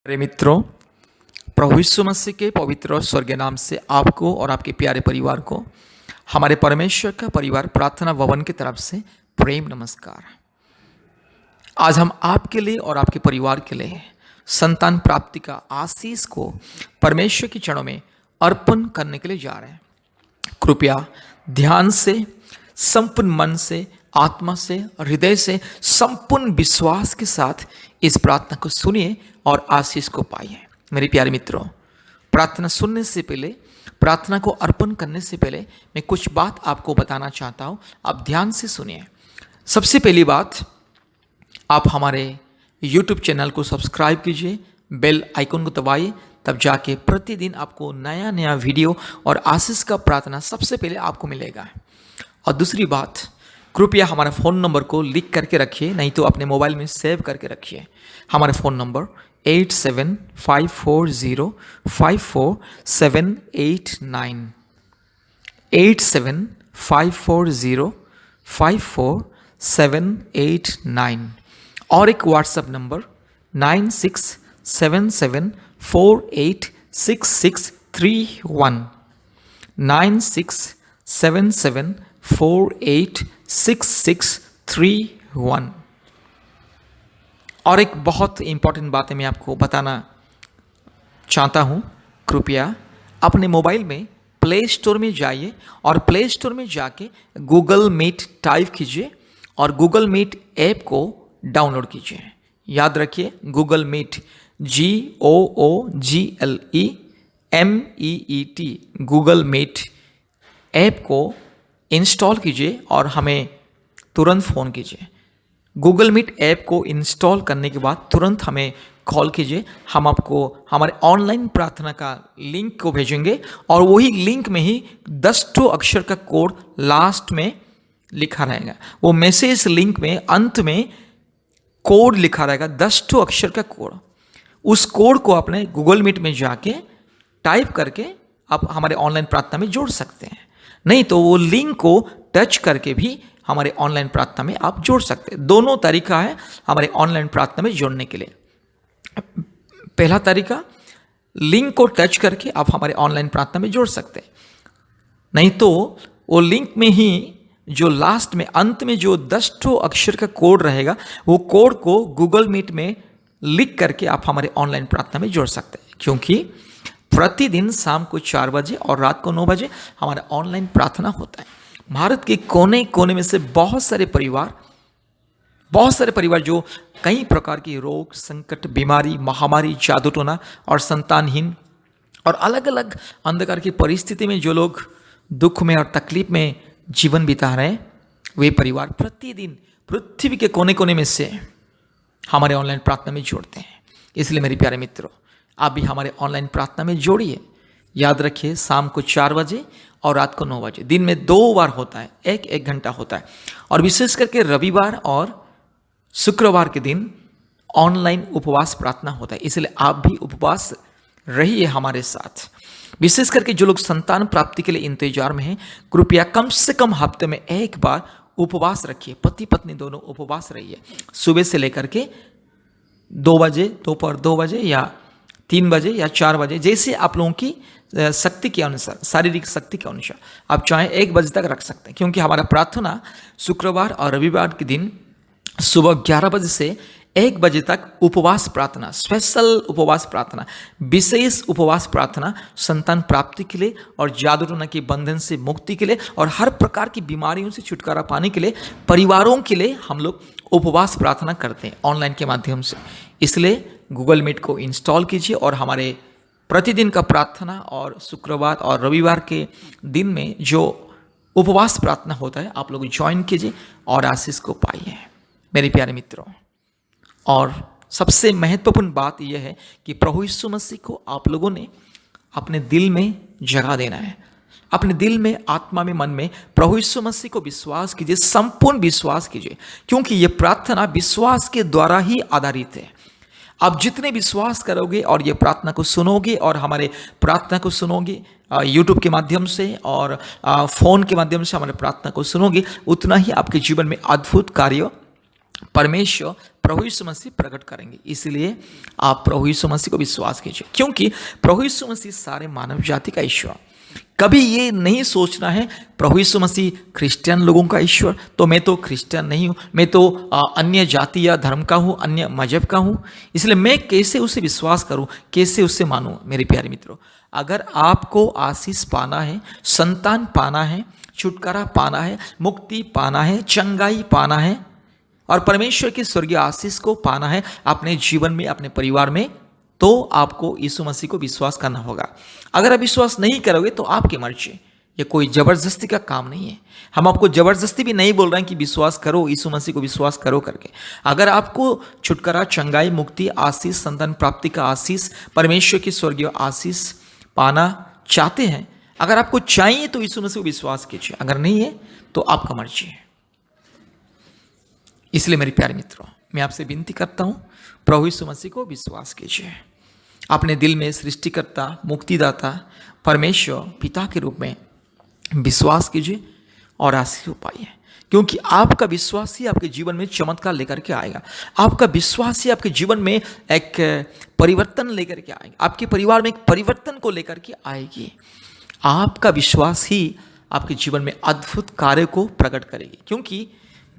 प्रिय मित्रों, प्रभु यीशु मसीह के पवित्र और स्वर्गीय नाम से आपको और आपके प्यारे परिवार को हमारे परमेश्वर का परिवार प्रार्थना भवन की तरफ से प्रेम नमस्कार। आज हम आपके लिए और आपके परिवार के लिए संतान प्राप्ति का आशीष को परमेश्वर के चरणों में अर्पण करने के लिए जा रहे हैं। कृपया ध्यान से, संपूर्ण मन से, आत्मा से, हृदय से, संपूर्ण विश्वास के साथ इस प्रार्थना को सुनिए और आशीष को पाइए। मेरे प्यारे मित्रों, प्रार्थना सुनने से पहले, प्रार्थना को अर्पण करने से पहले मैं कुछ बात आपको बताना चाहता हूँ। आप ध्यान से सुनिए। सबसे पहली बात, आप हमारे YouTube चैनल को सब्सक्राइब कीजिए, बेल आइकन को दबाइए, तब जाके प्रतिदिन आपको नया नया वीडियो और आशीष का प्रार्थना सबसे पहले आपको मिलेगा। और दूसरी बात, कृपया हमारा फ़ोन नंबर को लिख करके रखिए, नहीं तो अपने मोबाइल में सेव करके रखिए। हमारा फ़ोन नंबर 8754054789 8754054789 और एक व्हाट्सएप नंबर 9677486631 9677486631। और एक बहुत इंपॉर्टेंट बात है, मैं आपको बताना चाहता हूँ। कृपया अपने मोबाइल में प्ले स्टोर में जाइए और प्ले स्टोर में जाके गूगल मीट टाइप कीजिए और गूगल मीट ऐप को डाउनलोड कीजिए। याद रखिए, Google Meet GOOGLEMEET Google Meet app को इंस्टॉल कीजिए और हमें तुरंत फ़ोन कीजिए। गूगल मीट ऐप को इंस्टॉल करने के बाद तुरंत हमें कॉल कीजिए। हम आपको हमारे ऑनलाइन प्रार्थना का लिंक को भेजेंगे और वही लिंक में ही 10 अक्षर का कोड लास्ट में लिखा रहेगा। वो मैसेज लिंक में अंत में कोड लिखा रहेगा, 10 अक्षर का कोड। उस कोड को अपने गूगल मीट में जाके टाइप करके आप हमारे ऑनलाइन प्रार्थना में जोड़ सकते हैं। नहीं तो वो लिंक को टच करके भी हमारे ऑनलाइन प्रार्थना में आप जोड़ सकते हैं। दोनों तरीका है हमारे ऑनलाइन प्रार्थना में जोड़ने के लिए। पहला तरीका, लिंक को टच करके आप हमारे ऑनलाइन प्रार्थना में जोड़ सकते हैं। नहीं तो वो लिंक में ही जो लास्ट में अंत में जो 10 अक्षर का कोड रहेगा, वो कोड को गूगल मीट में लिख करके आप हमारे ऑनलाइन प्रार्थना में जोड़ सकते हैं। क्योंकि प्रतिदिन शाम को 4 बजे और रात को 9 बजे हमारा ऑनलाइन प्रार्थना होता है। भारत के कोने कोने में से बहुत सारे परिवार जो कई प्रकार की रोग, संकट, बीमारी, महामारी, जादू टोना और संतानहीन और अलग अलग अंधकार की परिस्थिति में जो लोग दुख में और तकलीफ में जीवन बिता रहे हैं, वे परिवार प्रतिदिन पृथ्वी के कोने कोने में से हमारे ऑनलाइन प्रार्थना में जोड़ते हैं। इसलिए मेरे प्यारे मित्रों, आप भी हमारे ऑनलाइन प्रार्थना में जोड़िए। याद रखिए, शाम को 4 बजे और रात को 9 बजे, दिन में 2 बार होता है, एक घंटा होता है। और विशेष करके रविवार और शुक्रवार के दिन ऑनलाइन उपवास प्रार्थना होता है। इसलिए आप भी उपवास रहिए हमारे साथ। विशेष करके जो लोग संतान प्राप्ति के लिए इंतजार में हैं, कृपया कम से कम हफ्ते में एक बार उपवास रखिए। पति पत्नी दोनों उपवास रहिए। सुबह से लेकर के 2 बजे, दोपहर 2 बजे या 3 बजे या 4 बजे, जैसे आप लोगों की शक्ति के अनुसार, शारीरिक शक्ति के अनुसार आप चाहे 1 बजे तक रख सकते हैं। क्योंकि हमारा प्रार्थना शुक्रवार और रविवार के दिन सुबह 11 बजे से 1 बजे तक उपवास प्रार्थना, स्पेशल उपवास प्रार्थना, विशेष उपवास प्रार्थना संतान प्राप्ति के लिए और जादू टोना के बंधन से मुक्ति के लिए और हर प्रकार की बीमारियों से छुटकारा पाने के लिए, परिवारों के लिए हम लोग उपवास प्रार्थना करते हैं ऑनलाइन के माध्यम से। इसलिए गूगल मीट को इंस्टॉल कीजिए और हमारे प्रतिदिन का प्रार्थना और शुक्रवार और रविवार के दिन में जो उपवास प्रार्थना होता है, आप लोग ज्वाइन कीजिए और आशीष को पाइए मेरे प्यारे मित्रों। और सबसे महत्वपूर्ण बात यह है कि प्रभु यीशु मसीह को आप लोगों ने अपने दिल में जगह देना है। अपने दिल में, आत्मा में, मन में प्रभु यीशु मसीह को विश्वास कीजिए, संपूर्ण विश्वास कीजिए। क्योंकि ये प्रार्थना विश्वास के द्वारा ही आधारित है। आप जितने विश्वास करोगे और ये प्रार्थना को सुनोगे और हमारे प्रार्थना को सुनोगे यूट्यूब के माध्यम से और फ़ोन के माध्यम से हमारे प्रार्थना को सुनोगे, उतना ही आपके जीवन में अद्भुत कार्य परमेश्वर प्रभु यीशु मसीह प्रकट करेंगे। इसलिए आप प्रभु यीशु मसीह को विश्वास कीजिए, क्योंकि प्रभु यीशु मसीह सारे मानव जाति का ईश्वर। कभी ये नहीं सोचना है प्रभु यीशु मसीह क्रिश्चियन लोगों का ईश्वर, तो मैं तो क्रिश्चियन नहीं हूँ, मैं तो अन्य जाति या धर्म का हूँ, अन्य मजहब का हूँ, इसलिए मैं कैसे उसे विश्वास करूँ, कैसे उससे मानूँ। मेरे प्यारे मित्रों, अगर आपको आशीष पाना है, संतान पाना है, छुटकारा पाना है, मुक्ति पाना है, चंगाई पाना है और परमेश्वर की स्वर्गीय आशीष को पाना है अपने जीवन में, अपने परिवार में, तो आपको यीशु मसीह को विश्वास करना होगा। अगर आप विश्वास नहीं करोगे तो आपकी मर्जी, ये कोई जबरदस्ती का काम नहीं है। हम आपको जबरदस्ती भी नहीं बोल रहे हैं कि विश्वास करो, यीशु मसीह को विश्वास करो करके। अगर आपको छुटकारा, चंगाई, मुक्ति, आशीष, संतान प्राप्ति का आशीष, परमेश्वर की स्वर्गीय आशीष पाना चाहते हैं, अगर आपको चाहिए तो यीशु मसीह को विश्वास कीजिए, अगर नहीं है तो आपका मर्जी है। इसलिए मेरे प्यारे मित्रों, मैं आपसे विनती करता हूँ, प्रभु यीशु मसीह को विश्वास कीजिए। अपने दिल में सृष्टिकर्ता, मुक्तिदाता, परमेश्वर पिता के रूप में विश्वास कीजिए और आशीष पाइए, क्योंकि आपका विश्वास ही आपके जीवन में चमत्कार लेकर के आएगा। आपका विश्वास ही आपके जीवन में एक परिवर्तन लेकर के आएगा, आपके परिवार में एक परिवर्तन को लेकर के आएगी। आपका विश्वास ही आपके जीवन में अद्भुत कार्य को प्रकट करेगी, क्योंकि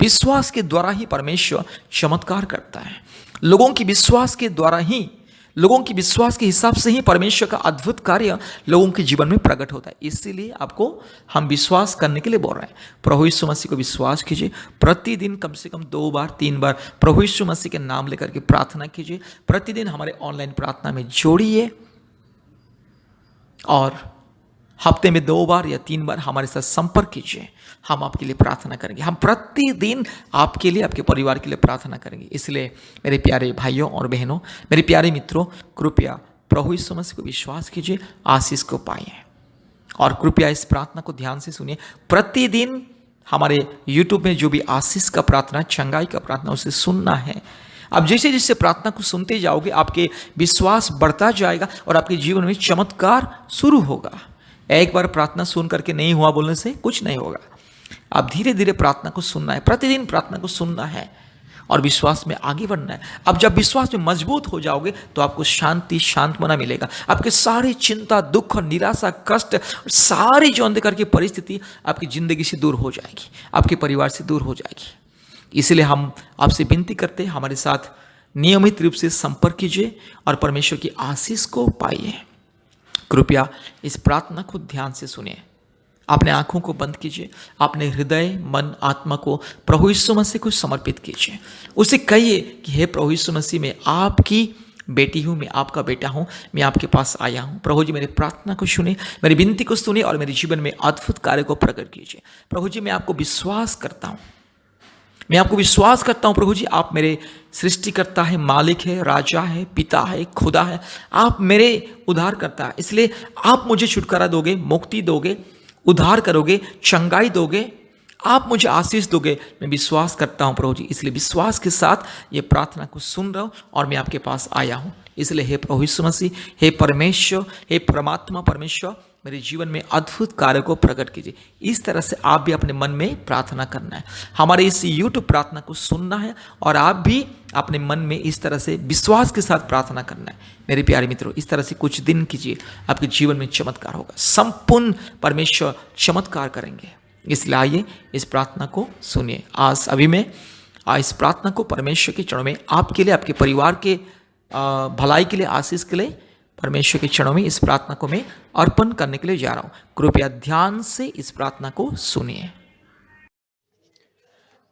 विश्वास के द्वारा ही परमेश्वर चमत्कार करता है। लोगों की विश्वास के द्वारा ही, लोगों की विश्वास के हिसाब से ही परमेश्वर का अद्भुत कार्य लोगों के जीवन में प्रकट होता है। इसीलिए आपको हम विश्वास करने के लिए बोल रहे हैं। प्रभु यीशु मसीह को विश्वास कीजिए, प्रतिदिन कम से कम 2 बार 3 बार प्रभु यीशु मसीह के नाम लेकर के प्रार्थना कीजिए। प्रतिदिन हमारे ऑनलाइन प्रार्थना में जोड़िए और हफ्ते में 2 बार या 3 बार हमारे साथ संपर्क कीजिए। हम आपके लिए प्रार्थना करेंगे, हम प्रतिदिन आपके लिए, आपके परिवार के लिए प्रार्थना करेंगे। इसलिए मेरे प्यारे भाइयों और बहनों, मेरे प्यारे मित्रों, कृपया प्रभु यीशु मसीह को विश्वास कीजिए, आशीष को पाइए और कृपया इस प्रार्थना को ध्यान से सुनिए। प्रतिदिन हमारे यूट्यूब में जो भी आशीष का प्रार्थना, चंगाई का प्रार्थना, उसे सुनना है। अब जैसे जैसे प्रार्थना को सुनते जाओगे, आपके विश्वास बढ़ता जाएगा और आपके जीवन में चमत्कार शुरू होगा। एक बार प्रार्थना सुन करके नहीं हुआ बोलने से कुछ नहीं होगा। आप धीरे धीरे प्रार्थना को सुनना है, प्रतिदिन प्रार्थना को सुनना है और विश्वास में आगे बढ़ना है। अब जब विश्वास में मजबूत हो जाओगे तो आपको शांति, शांतमना मिलेगा। आपके सारी चिंता, दुख, निराशा, कष्ट, सारी जो अंधकार की परिस्थिति आपकी जिंदगी से दूर हो जाएगी, आपके परिवार से दूर हो जाएगी। इसलिए हम आपसे विनती करते हैं, हमारे साथ नियमित रूप से संपर्क कीजिए और परमेश्वर की आशीष को पाइए। कृपया इस प्रार्थना को ध्यान से सुनिए। अपने आंखों को बंद कीजिए, अपने हृदय, मन, आत्मा को प्रभु यीशु मसीह को समर्पित कीजिए। उसे कहिए कि हे प्रभु यीशु मसीह, मैं आपकी बेटी हूँ, मैं आपका बेटा हूँ, मैं आपके पास आया हूँ। प्रभु जी, मेरी प्रार्थना को सुने, मेरी विनती को सुने और मेरे जीवन में अद्भुत कार्य को प्रकट कीजिए। प्रभु जी, मैं आपको विश्वास करता हूँ, मैं आपको विश्वास करता हूँ प्रभु जी, आप मेरे सृष्टिकर्ता है, मालिक है, राजा है, पिता है, खुदा है, आप मेरे उद्धार करता है। इसलिए आप मुझे छुटकारा दोगे, मुक्ति दोगे, उद्धार करोगे, चंगाई दोगे, आप मुझे आशीष दोगे। मैं विश्वास करता हूँ प्रभु जी, इसलिए विश्वास के साथ ये प्रार्थना को सुन रहा हूँ और मैं आपके पास आया हूँ। इसलिए हे प्रभु यीशु मसीह, हे परमेश्वर, हे परमात्मा परमेश्वर, मेरे जीवन में अद्भुत कार्य को प्रकट कीजिए। इस तरह से आप भी अपने मन में प्रार्थना करना है, हमारे इस यूट्यूब प्रार्थना को सुनना है और आप भी अपने मन में इस तरह से विश्वास के साथ प्रार्थना करना है। मेरे प्यारे मित्रों, इस तरह से कुछ दिन कीजिए, आपके जीवन में चमत्कार होगा, संपूर्ण परमेश्वर चमत्कार करेंगे। इसलिए आइए इस प्रार्थना को सुनिए। आज अभी मैं इस प्रार्थना को परमेश्वर के चरणों में आपके लिए, आपके परिवार के भलाई के लिए, आशीष के लिए परमेश्वर के चरणों में इस प्रार्थना को मैं अर्पण करने के लिए जा रहा हूँ। कृपया ध्यान से इस प्रार्थना को सुनिए।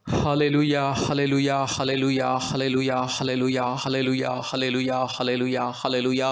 Hallelujah, hallelujah, hallelujah, hallelujah, hallelujah, hallelujah, hallelujah, hallelujah, hallelujah,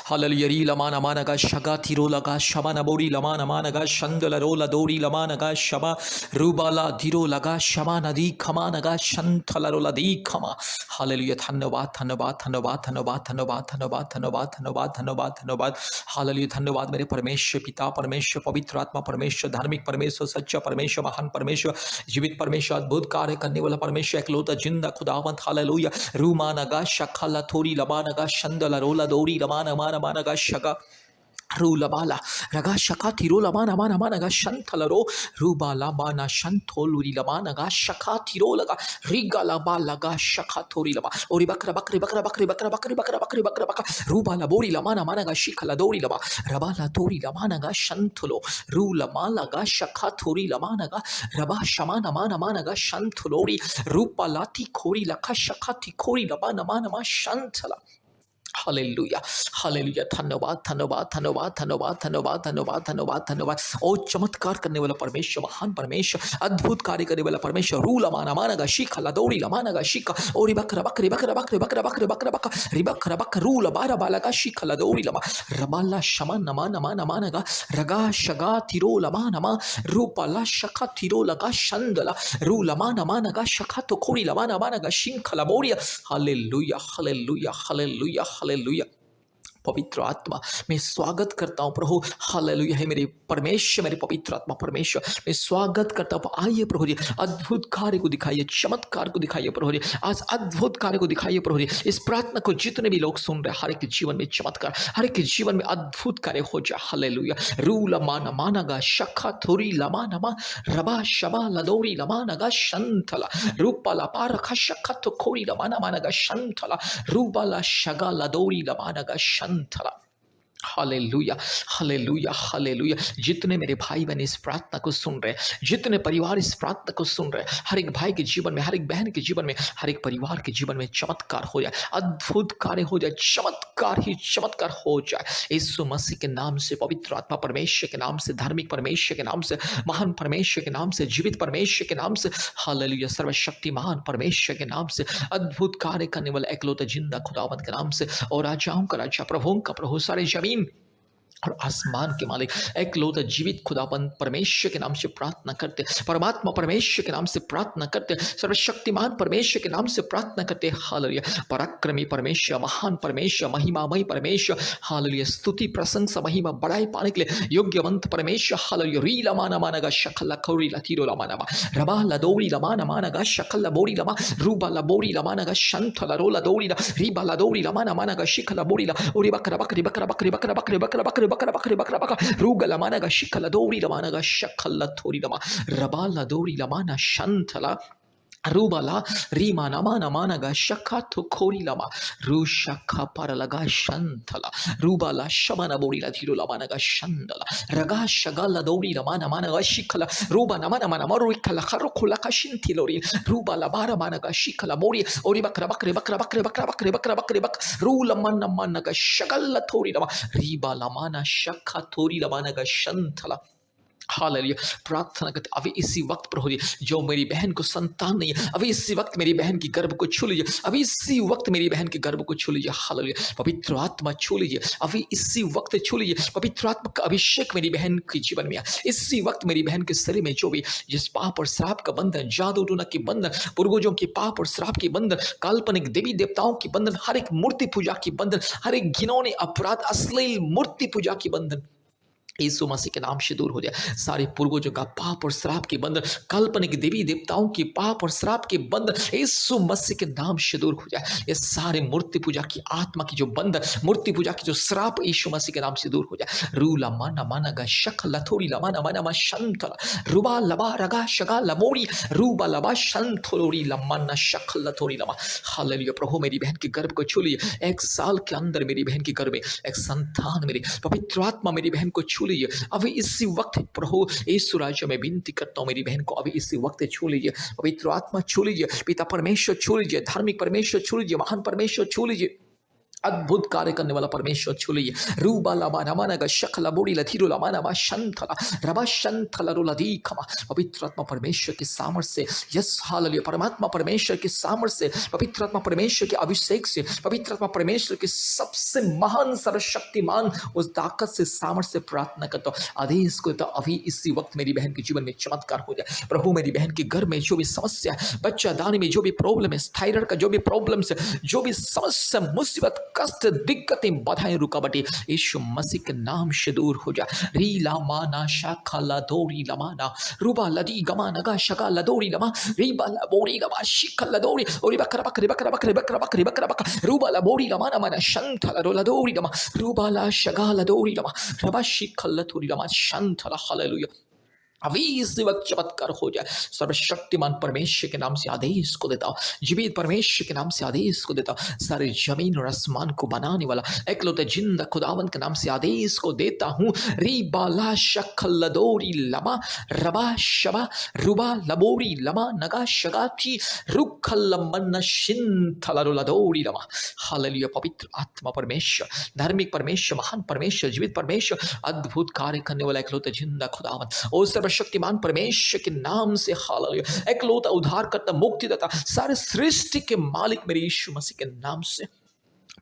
hallelujah. री लमा नमा नगा शगा थिरो लगा शमा नबोरी लमा नमा नगा शंदल रोला दोरी लमा नगा शमा रूबाला धीरो लगा शमा नदी खमा नगा शंथल रोला दी खमा। हालेलुया। धन्यवाद, धन्यवाद, धन्यवाद, धन्यवाद, धन्यवाद, धन्यवाद, धन्यवाद, धन्यवाद, धन्यवाद, धन्यवाद। हालेलुया। धन्यवाद मेरे परमेश्वर पिता, परमेश्वर पवित्र आत्मा, परमेश्वर धार्मिक परमेश्वर, सच्चा परमेश्वर, महान परमेश्वर, जीवित परमेश्वर, अद्भुत कार्य करने वाला परमेश्वर, एकलौता जिंदा खुदावंत। हालेलुया। रूमा नगा शखला थोरी लमा नगा शंदला रोला दौरी लमा नमा नमा Naga शगा Rulabala, Ragashaka Tirolaman Amanamanaga Shantalaro, Rubala Bana Shantoluri Lamanaga Shaka Tirolaga, Rigalabalaga Shakatorilaba, Oribakra Bakri Bakra Bakri Bakra Bakri Bakra Bakri Bakra Baka, Rubala Bori Lamana Managa Shikaladori Laba, Rabala Tori Lamanaga Shantolo, Rula Malaga Shakatori Lamanaga, Rabba Shamana Mana Managa Shantolori, Rupalati Kori Lakashakati Kori Labana Manama Shantala. Hallelujah hallelujah धन्यवाद धन्यवाद धन्यवाद धन्यवाद धन्यवाद धन्यवाद धन्यवाद धन्यवाद ओ चमत्कार करने वाला परमेश्वर महान परमेश्वर अद्भुत कार्य करने वाला परमेश्वर रू लमाना मानागा शिखा लदौड़ी लमानागा शिखा और बकरा बकरी बकरा बकरी बकरा बकरी बकरा बकरा रिबकरा बक रू लबारा बालागा शिखा लदौड़ी लमा रबाला शमा नमा नमा नमानागा रगा शगा तिरो लमा नमा रूपाला शका तिरो लगा शंदला रू लमा नमानागा शका तो कोरी लमा नमानागा शिंखा लबोरिया हालेलुया हालेलुया हालेलुया हालेलुया पवित्र आत्मा मैं स्वागत करता हूँ प्रभु हालेलुया है मेरे परमेश्वर मेरे पवित्र आत्मा परमेश्वर मैं स्वागत करता हूँ आइए प्रभु जी अद्भुत कार्य को दिखाइए चमत्कार को दिखाइए प्रभु जी आज अद्भुत कार्य को दिखाइए प्रभु जी इस प्रार्थना को जितने भी लोग सुन रहे हैं हर एक के जीवन में चमत्कार हर एक के जीवन में अद्भुत कार्य हो जाए हालेलुया रू लमाना मानागा शखा थोरी लमानमा रबा शबा लदोरी लमानागा शंथला रूपाला पारखा शखा तो खोरी लमाना मानागा शंथला रूबाला शगा लदोरी लमानागा शंथला हालेलुया हालेलुया हालेलुया जितने मेरे भाई बहन इस प्रार्थना को सुन रहे हैं जितने परिवार इस प्रार्थना को सुन रहे हैं हर एक भाई के जीवन में हर एक बहन के जीवन में हर एक परिवार के जीवन में चमत्कार हो जाए अद्भुत कार्य हो जाए चमत्कार ही चमत्कार हो जाए यीशु मसीह के नाम से पवित्र आत्मा परमेश्वर के नाम से धार्मिक परमेश्वर के नाम से महान परमेश्वर के नाम से जीवित परमेश्वर के नाम से हालेलुया सर्वशक्तिमान परमेश्वर के नाम से अद्भुत कार्य करने वाला एकलौता जिंदा खुदावंत के नाम से और राजाओं का राजा प्रभुओं का प्रभु सारे जमीन और आसमान के मालिक एकलौता जीवित खुदाबंद परमेश्वर के नाम से प्रार्थना करते परमात्मा परमेश्वर के नाम से प्रार्थना करते सर्वशक्तिमान परमेश्वर के नाम से प्रार्थना करते हालेलुया पराक्रमी परमेश्वर महान परमेश्वर महिमामय परमेश्वर हालेलुया स्तुति प्रशंसा महिमा बड़ाई पाने के लिए योग्यवंत परमेश्वर हालेलुया रीला माना मानागा शकला खौरी लतीरो लमानामा रबा लदौरी लमाना मानागा शकला बोरी लमा रूबा लबोरी लमानागा शंथला रोला दौरी रीबा लदौरी लमाना मानागा शिखला बोरी ला ओरी बकरा बकरी बकरा बकरी बकरा बकरी बकरा बकरी बकरा बकरी बकरा बकरा रूगला मानागा शिखला दौरी लमानागा शकला थोरी लमा रबा लदौरी लमाना शंथला रूबाला रीमा नमा नमानागा शखा तो खोरी लमा रू शखा पर लगा शंथला रूबाला शमना बोरी ला धीरो लमानागा शंदला रगा शगला दौरी लमा नमानागा शिखला रूबा नमा नमा नमा रुखला खरो खोला का शिंथिलोरी रूबाला बारा मानागा शिखला बोरी ओरी बकरा बकरे बकरा बकरे बकरा बकरे बकरा बकरे बक रू लमन नमानागा शगला थोरी लमा रीबा लमाना शखा थोरी लमानागा शंथला हालेलुया प्रार्थना करते अभी इसी वक्त प्रभु जी जो मेरी बहन को संतान नहीं है अभी इसी वक्त मेरी बहन की गर्भ को छू लीजिए अभी इसी वक्त मेरी बहन के गर्भ को छू लीजिए हालेलुया पवित्र आत्मा छू लीजिए अभी इसी वक्त छू लीजिए पवित्र आत्मा का अभिषेक मेरी बहन के जीवन में इसी वक्त मेरी बहन के शरीर में जो भी जिस पाप और श्राप का बंधन जादू टोना के बंधन पूर्वजों के पाप और श्राप के बंधन काल्पनिक देवी देवताओं की बंधन हर एक मूर्ति पूजा की बंधन हर एक घिनौने अपराध अश्लील मूर्ति पूजा की बंधन यीशु मसीह के नाम से दूर हो जाए सारे पूर्वजों का पाप और श्राप के बंधन काल्पनिक देवी देवताओं की पाप और श्राप के बंधन यीशु मसीह के नाम से दूर हो जाए ये सारे मूर्ति पूजा की आत्मा की जो बंधन मूर्ति पूजा की जो श्राप यीशु मसीह के नाम से दूर हो जाए रूला माना माना गा शख लथोरी लमाना माना मा शंतला रुबा लबा रगा शगा लमोरी रूबा लबा शंथोरी लमाना शख लथोरी लमा हालेलुया प्रभु मेरी बहन के गर्भ को छू लीजिए 1 साल के अंदर मेरी बहन के गर्भ में एक संतान मेरी पवित्र आत्मा मेरी बहन को छू लीजिए अभी इसी वक्त प्रभु यीशु राज्य में विनती करता हूं मेरी बहन को अभी इसी वक्त छू लीजिए पवित्र आत्मा छू लीजिए पिता परमेश्वर छू लीजिए धार्मिक परमेश्वर छू लीजिए महान परमेश्वर छू लीजिए अद्भुत कार्य करने वाला परमेश्वर छू लीजिए रूबा लबा नमानागा शकला बोरी लथीरो लमानामा शंथला रबा शंथला रोलादीखमा पवित्र आत्मा परमेश्वर के सामर्थ्य से यस हालेलुया परमात्मा परमेश्वर के सामर्थ्य से पवित्र आत्मा परमेश्वर के अभिषेक से पवित्र आत्मा परमेश्वर के सबसे महान सर्वशक्तिमान उस ताकत से सामर्थ्य से प्रार्थना करता हूँ आदेश को तो अभी इसी वक्त मेरी बहन के जीवन में चमत्कार हो जाए प्रभु मेरी बहन के घर में जो भी समस्या है बच्चा दानी में जो भी प्रॉब्लम है थायराइड का जो भी प्रॉब्लम है जो भी समस्या मुसीबत कष्ट, दिक्कतें, बाधाएं, रुकावटें यीशु मसीह के नाम से दूर हो जा। री लामाना शाखा लदोरी लमाना रूबा लदी गमा नगा शका लदोरी लमा रीबा लबोरी लमा शिखा लदोरी ओरी बकरा बकरी बकरा बकरी बकरा बकरी बकरा बकरा रूबा लबोरी लमा नमना शंथा लदोरी लमा रूबा ला शगा लदोरी लमा रबा शिखा लदोरी लमा शंथा ला हालेलुया। अभी इस वक्त चमत्कार हो जाए। सर्वशक्तिमान परमेश्वर के नाम से आदेश को देता हूँ, जीवित परमेश्वर के नाम से आदेश को देता हूँ, सारे जमीन और आसमान को बनाने वाला एकलौते जिंदा खुदावन के नाम से आदेश को देता हूँ। रीबाला शखलदोरी लमा रबा शबा रुबा लबोरी लमा नगा शगाथी रुखलमन शिंथलदोरी लमा। हालेलुया। पवित्र आत्मा परमेश्वर, धार्मिक परमेश्वर, महान परमेश्वर, जीवित परमेश्वर, अद्भुत कार्य करने वाला एकलौते जिंदा खुदावन, ओ सर्वशक्तिमान परमेश्वर के नाम से हालेलुया। एकलौता उद्धारकर्ता, मुक्तिदाता, सारे सृष्टि के मालिक मेरे यीशु मसीह के नाम से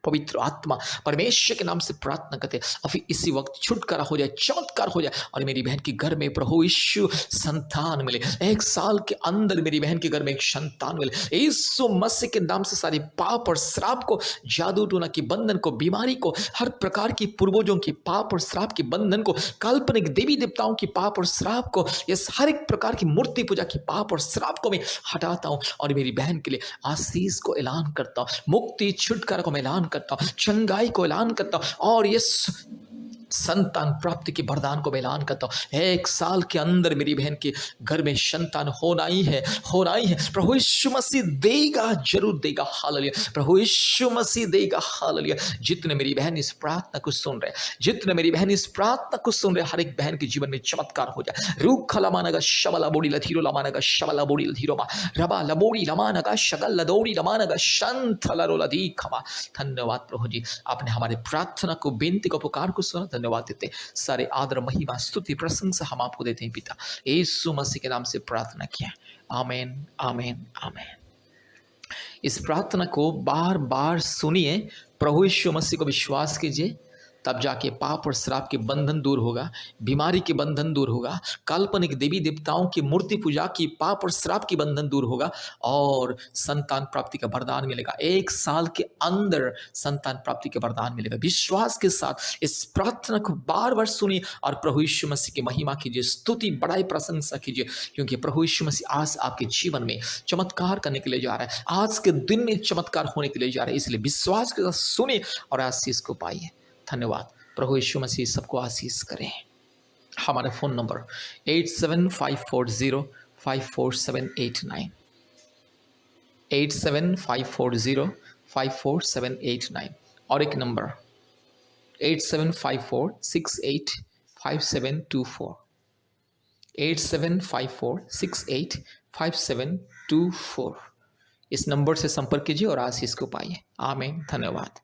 पवित्र आत्मा परमेश्वर के नाम से प्रार्थना करते अभी इसी वक्त छुटकारा हो जाए, चमत्कार हो जाए और मेरी बहन के घर में प्रभु यीशु संतान मिले। 1 साल के अंदर मेरी बहन के घर में एक संतान मिले। यीशु मसीह के नाम से सारे पाप और श्राप को, जादू टोना की बंधन को, बीमारी को, हर प्रकार की पूर्वजों की पाप और श्राप के बंधन को, काल्पनिक देवी देवताओं की पाप और श्राप को, इस हर एक प्रकार की मूर्ति पूजा की पाप और श्राप को मैं हटाता हूं और मेरी बहन के लिए आशीष को ऐलान करता हूं, मुक्ति छुटकारा को मैं ऐलान करता हूं, चंगाई को ऐलान करता हूं और ये संतान प्राप्ति के वरदान को मैं ऐलान करता हूं। 1 साल के अंदर मेरी बहन के घर में संतान होना ही है, होना ही है। प्रभु यीशु मसीह देगा, जरूर देगा। हालेलुया। प्रभु यीशु मसीह देगा। हालेलुया। जितने मेरी बहन इस प्रार्थना को सुन रहे, जितने मेरी बहन इस प्रार्थना को सुन रहे, हर एक बहन के जीवन में चमत्कार हो जाए। रूख लमानगा शबला बोड़ी लधीरो लमानगा शबला बोड़ी लधीरो मा रबा लबोड़ी लमानगा शगल लदोड़ी लमानगा शंथ लरो लधी खमा। धन्यवाद प्रभु जी, आपने हमारे प्रार्थना को, बेनती को, पुकार को सुना। धन्यवाद देते, सारे आदर, महिमा, स्तुति, प्रशंसा हम आपको देते हैं पिता। यीशु मसीह के नाम से प्रार्थना किया। आमीन, आमीन, आमीन। इस प्रार्थना को बार बार सुनिए, प्रभु यीशु मसीह को विश्वास कीजिए, तब जाके पाप और श्राप के बंधन दूर होगा, बीमारी के बंधन दूर होगा, काल्पनिक देवी देवताओं की मूर्ति पूजा की पाप और श्राप की बंधन दूर होगा और संतान प्राप्ति का वरदान मिलेगा। 1 साल के अंदर संतान प्राप्ति का वरदान मिलेगा। विश्वास के साथ इस प्रार्थना को बार बार सुनिए और प्रभु यीशु मसीह की महिमा कीजिए, स्तुति, बड़ाई, प्रशंसा कीजिए, क्योंकि प्रभु यीशु मसीह आज आपके जीवन में चमत्कार करने के लिए जा रहा है। आज के दिन में चमत्कार होने के लिए जा रहा है, इसलिए विश्वास के साथ सुनिए और आशीष को पाइए। धन्यवाद। प्रभु यीशु मसीह सबको आशीष करें। हमारा फ़ोन नंबर 8754054789 8754054789 और एक नंबर 8754685724 8754685724। इस नंबर से संपर्क कीजिए और आशीष को पाइए। आमीन। धन्यवाद।